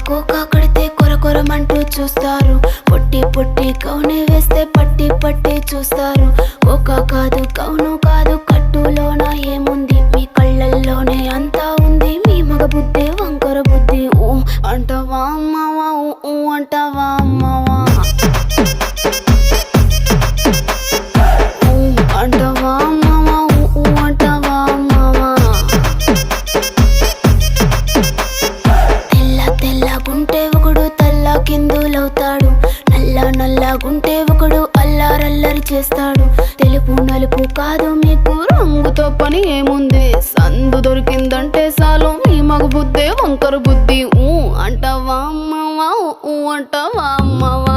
Cocoa కడితే కొర కొరమంటూ చూస్తారు. పొట్టి పొట్టి కౌనే వేస్తే పట్టి పట్టి చూస్తారు. కోకా కాదు కౌను కాదు కట్టులోన ఏముంది, మీ కళ్ళల్లోనే అంతా ఉంది. మీ మగ బుద్ధి వంకర బుద్ధి. ఊ అంటావా అమ్మవా, ఊ అంటావా అమ్మవా, ఊ అంటావా అమ్మవా, ఊ అంటావా అమ్మవా. తెల్లగుంటే ఒకడు తల్ల కిందులవుతాడు, నల్లగుంటే ఒకడు అల్లారల్లరి చేస్తాడు. తెలుపు నలుపు కాదు మీకు రంగుతో పని ఏముంది, సందు దొరికిందంటే చాలు మీ మగ బుద్ధే వంకర బుద్ధి. ఊ అంటావా అమ్మవా, ఊ అంటావా అమ్మవా.